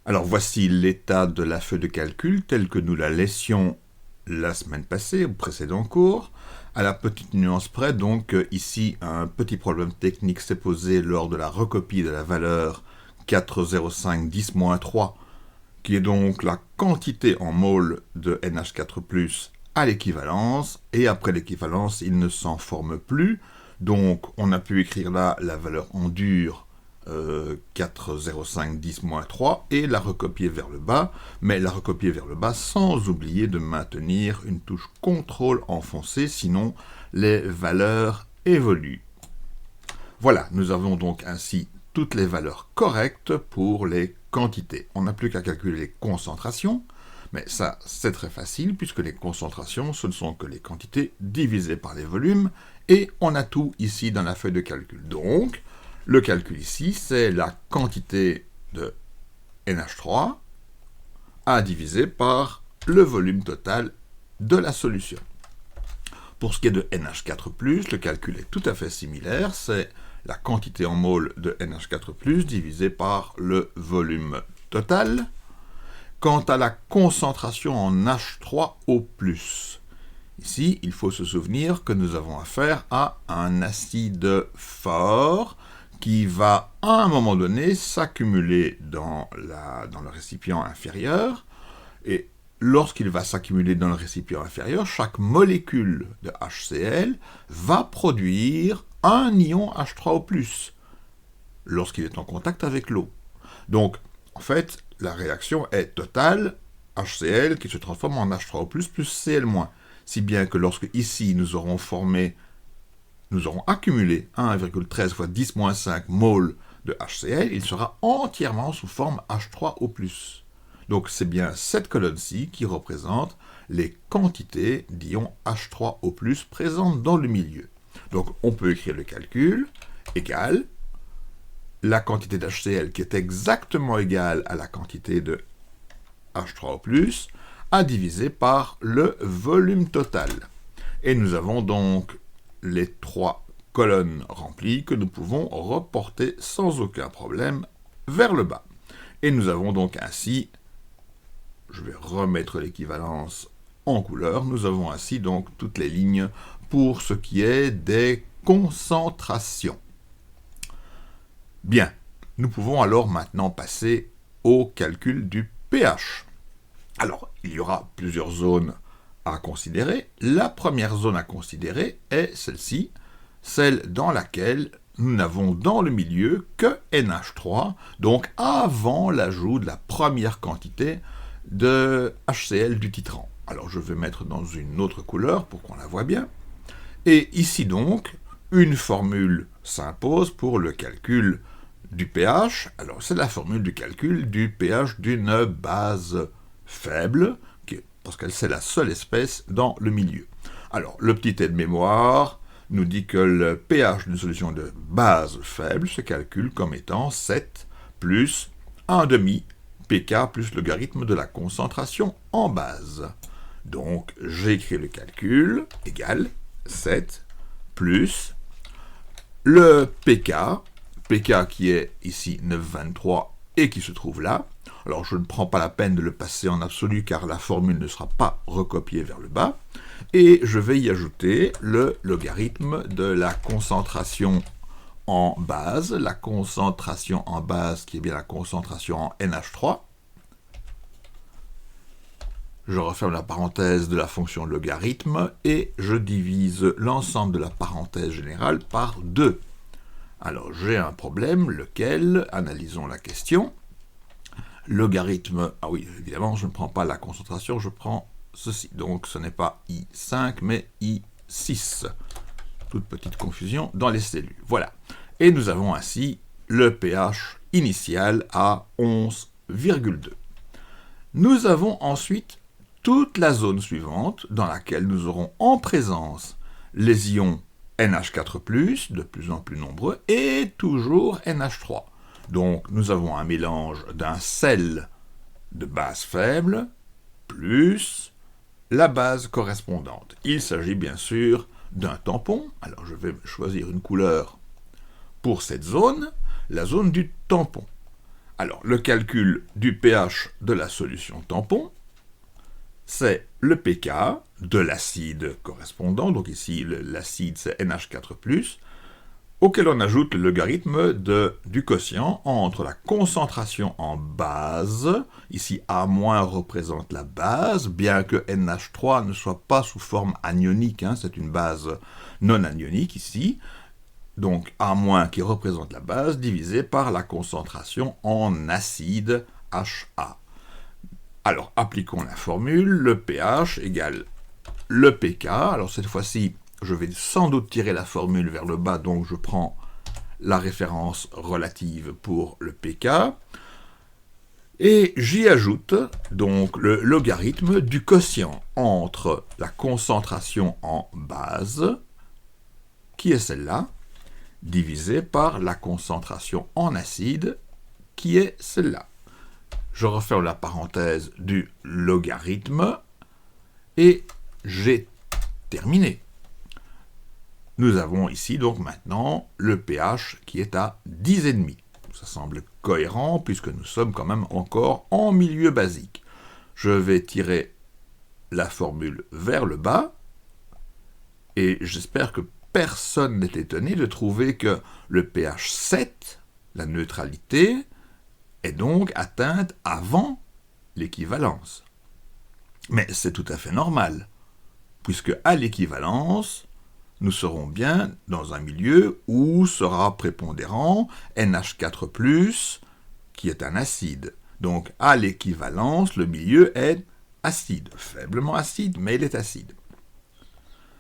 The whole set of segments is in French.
Alors voici l'état de la feuille de calcul telle que nous la laissions la semaine passée, au précédent cours. À la petite nuance près, donc ici un petit problème technique s'est posé lors de la recopie de la valeur 4,0510-3, qui est donc la quantité en mol de NH4+, à l'équivalence, et après l'équivalence, il ne s'en forme plus. Donc on a pu écrire là la valeur en dur 4,0510-3 et la recopier vers le bas, mais la recopier vers le bas sans oublier de maintenir une touche CTRL enfoncée, sinon les valeurs évoluent. Voilà, nous avons donc ainsi toutes les valeurs correctes pour les quantités. On n'a plus qu'à calculer les concentrations, mais ça c'est très facile puisque les concentrations ce ne sont que les quantités divisées par les volumes et on a tout ici dans la feuille de calcul. Donc, le calcul ici, c'est la quantité de NH3 à diviser par le volume total de la solution. Pour ce qui est de NH4+, le calcul est tout à fait similaire, c'est la quantité en mol de NH4+, divisé par le volume total. Quant à la concentration en H3O+, ici, il faut se souvenir que nous avons affaire à un acide fort, qui va à un moment donné s'accumuler dans le récipient inférieur, et lorsqu'il va s'accumuler dans le récipient inférieur, chaque molécule de HCl va produire un ion H3O+, lorsqu'il est en contact avec l'eau. Donc, en fait, la réaction est totale, HCl qui se transforme en H3O+, plus Cl-, si bien que lorsque ici nous aurons accumulé 1,13 fois 10-5 mol de HCl, il sera entièrement sous forme H3O+. Donc c'est bien cette colonne-ci qui représente les quantités d'ions H3O+, présentes dans le milieu. Donc on peut écrire le calcul égale la quantité d'HCl qui est exactement égale à la quantité de H3O+, à diviser par le volume total. Et nous avons donc les trois colonnes remplies que nous pouvons reporter sans aucun problème vers le bas. Et nous avons donc ainsi, je vais remettre l'équivalence en couleur, nous avons ainsi donc toutes les lignes pour ce qui est des concentrations. Bien, nous pouvons alors maintenant passer au calcul du pH. Alors, il y aura plusieurs zones à considérer. La première zone à considérer est celle-ci, celle dans laquelle nous n'avons dans le milieu que NH3, donc avant l'ajout de la première quantité de HCl du titrant. Alors je vais mettre dans une autre couleur pour qu'on la voit bien. Et ici donc, une formule s'impose pour le calcul du pH. Alors c'est la formule du calcul du pH d'une base faible, parce que c'est la seule espèce dans le milieu. Alors, le petit aide-mémoire nous dit que le pH d'une solution de base faible se calcule comme étant 7 plus 1,5 pK plus logarithme de la concentration en base. Donc, j'écris le calcul égale 7 plus le pK qui est ici 9,23 et qui se trouve là. Alors je ne prends pas la peine de le passer en absolu car la formule ne sera pas recopiée vers le bas. Et je vais y ajouter le logarithme de la concentration en base. La concentration en base qui est bien la concentration en NH3. Je referme la parenthèse de la fonction logarithme et je divise l'ensemble de la parenthèse générale par 2. Alors j'ai un problème, lequel, analysons la question. Logarithme, ah oui, évidemment, je ne prends pas la concentration, je prends ceci. Donc ce n'est pas I5, mais I6. Toute petite confusion dans les cellules. Voilà. Et nous avons ainsi le pH initial à 11,2. Nous avons ensuite toute la zone suivante dans laquelle nous aurons en présence les ions NH4+, de plus en plus nombreux, et toujours NH3. Donc, nous avons un mélange d'un sel de base faible plus la base correspondante. Il s'agit bien sûr d'un tampon. Alors, je vais choisir une couleur pour cette zone, la zone du tampon. Alors, le calcul du pH de la solution tampon, c'est le pK de l'acide correspondant, donc ici l'acide c'est NH4+, auquel on ajoute le logarithme du quotient entre la concentration en base, ici A- représente la base, bien que NH3 ne soit pas sous forme anionique, hein, c'est une base non anionique ici, donc A- qui représente la base, divisé par la concentration en acide HA. Alors, appliquons la formule, le pH égale le pK. Alors, cette fois-ci, je vais sans doute tirer la formule vers le bas, donc je prends la référence relative pour le pK. Et j'y ajoute donc le logarithme du quotient entre la concentration en base, qui est celle-là, divisé par la concentration en acide, qui est celle-là. Je referme la parenthèse du logarithme et j'ai terminé. Nous avons ici donc maintenant le pH qui est à 10,5. Ça semble cohérent puisque nous sommes quand même encore en milieu basique. Je vais tirer la formule vers le bas et j'espère que personne n'est étonné de trouver que le pH 7, la neutralité, est donc atteinte avant l'équivalence. Mais c'est tout à fait normal, puisque à l'équivalence, nous serons bien dans un milieu où sera prépondérant NH4+, qui est un acide. Donc à l'équivalence, le milieu est acide, faiblement acide, mais il est acide.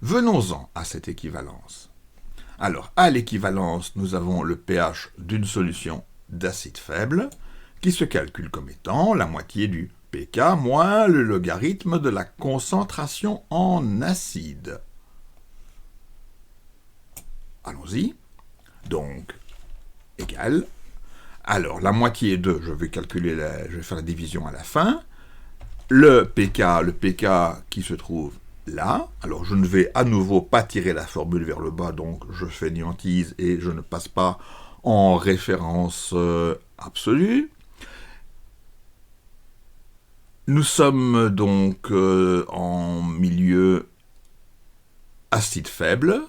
Venons-en à cette équivalence. Alors, à l'équivalence, nous avons le pH d'une solution d'acide faible, qui se calcule comme étant la moitié du pK moins le logarithme de la concentration en acide. Allons-y. Donc, égal. Alors, la moitié de, je vais faire la division à la fin. Le pK qui se trouve là. Alors, je ne vais à nouveau pas tirer la formule vers le bas, donc je fais une hantise et je ne passe pas en référence absolue. Nous sommes donc en milieu acide faible,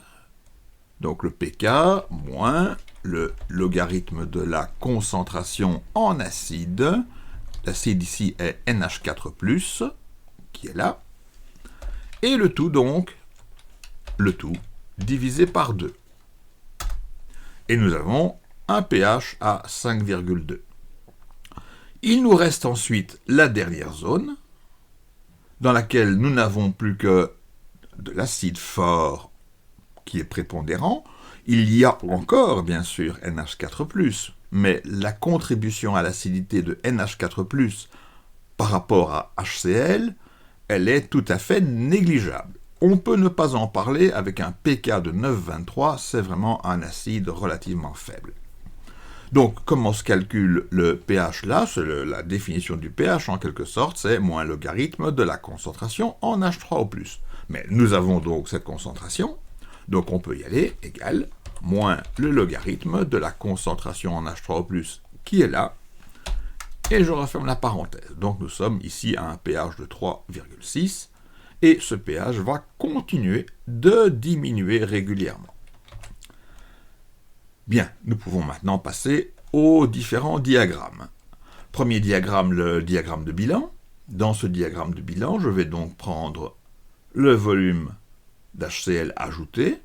donc le pK moins le logarithme de la concentration en acide. L'acide ici est NH4+, qui est là. Et le tout donc, divisé par 2. Et nous avons un pH à 5,2. Il nous reste ensuite la dernière zone, dans laquelle nous n'avons plus que de l'acide fort qui est prépondérant. Il y a encore, bien sûr, NH4+, mais la contribution à l'acidité de NH4+, par rapport à HCl, elle est tout à fait négligeable. On peut ne pas en parler avec un pK de 9,23, c'est vraiment un acide relativement faible. Donc, comment se calcule le pH là? C'est la définition du pH, en quelque sorte, c'est moins le logarithme de la concentration en H3O+. Mais nous avons donc cette concentration, donc on peut y aller, égal, moins le logarithme de la concentration en H3O+, qui est là, et je referme la parenthèse. Donc nous sommes ici à un pH de 3,6, et ce pH va continuer de diminuer régulièrement. Bien, nous pouvons maintenant passer aux différents diagrammes. Premier diagramme, le diagramme de bilan. Dans ce diagramme de bilan, je vais donc prendre le volume d'HCl ajouté,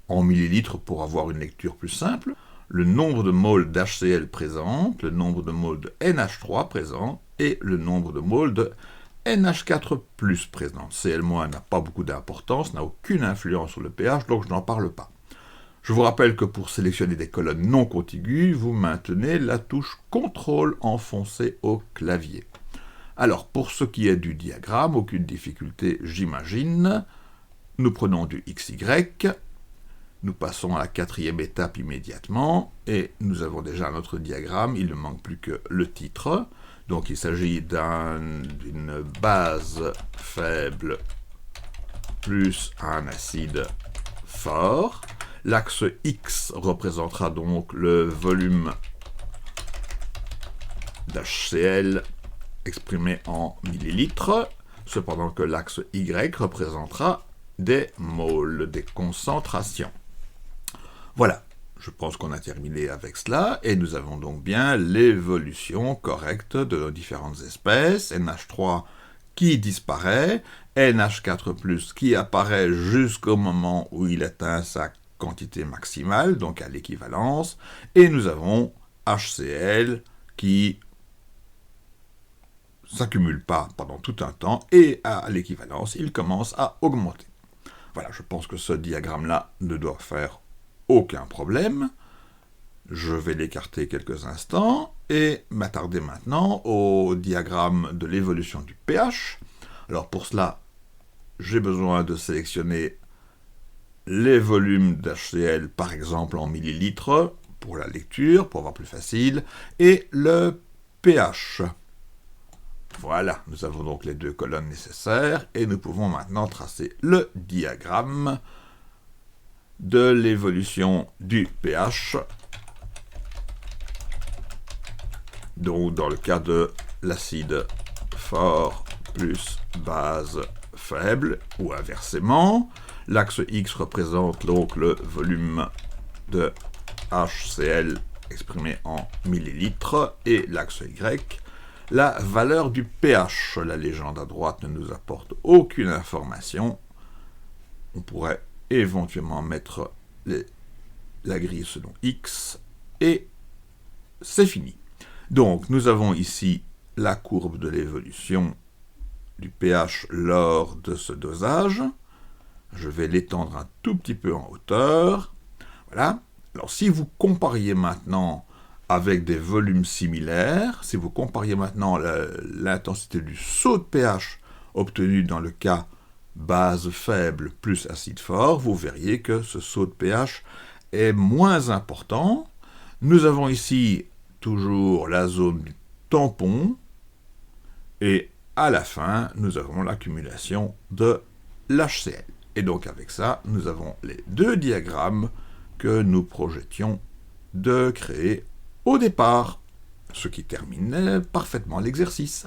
en millilitres pour avoir une lecture plus simple, le nombre de moles d'HCl présent, le nombre de moles de NH3 présent, et le nombre de moles de NH4+ présent. Cl- n'a pas beaucoup d'importance, n'a aucune influence sur le pH, donc je n'en parle pas. Je vous rappelle que pour sélectionner des colonnes non contiguës, vous maintenez la touche CTRL enfoncée au clavier. Alors, pour ce qui est du diagramme, aucune difficulté, j'imagine. Nous prenons du XY, nous passons à la quatrième étape immédiatement, et nous avons déjà notre diagramme, il ne manque plus que le titre. Donc il s'agit d'une base faible plus un acide fort. L'axe X représentera donc le volume d'HCl exprimé en millilitres, cependant que l'axe Y représentera des moles, des concentrations. Voilà, je pense qu'on a terminé avec cela, et nous avons donc bien l'évolution correcte de nos différentes espèces, NH3 qui disparaît, NH4+, qui apparaît jusqu'au moment où il atteint sa quantité maximale, donc à l'équivalence, et nous avons HCl qui s'accumule pas pendant tout un temps, et à l'équivalence, il commence à augmenter. Voilà, je pense que ce diagramme-là ne doit faire aucun problème. Je vais l'écarter quelques instants, et m'attarder maintenant au diagramme de l'évolution du pH. Alors pour cela, j'ai besoin de sélectionner les volumes d'HCl, par exemple en millilitres, pour la lecture, pour avoir plus facile, et le pH. Voilà, nous avons donc les deux colonnes nécessaires, et nous pouvons maintenant tracer le diagramme de l'évolution du pH, donc dans le cas de l'acide fort plus base faible, ou inversement. L'axe X représente donc le volume de HCl exprimé en millilitres, et l'axe Y, la valeur du pH. La légende à droite ne nous apporte aucune information. On pourrait éventuellement mettre la grille selon X, et c'est fini. Donc, nous avons ici la courbe de l'évolution du pH lors de ce dosage. Je vais l'étendre un tout petit peu en hauteur. Voilà. Alors, si vous compariez maintenant avec des volumes similaires, si vous compariez maintenant l'intensité du saut de pH obtenu dans le cas base faible plus acide fort, vous verriez que ce saut de pH est moins important. Nous avons ici toujours la zone du tampon, et à la fin, nous avons l'accumulation de l'HCl. Et donc avec ça, nous avons les deux diagrammes que nous projetions de créer au départ, ce qui termine parfaitement l'exercice.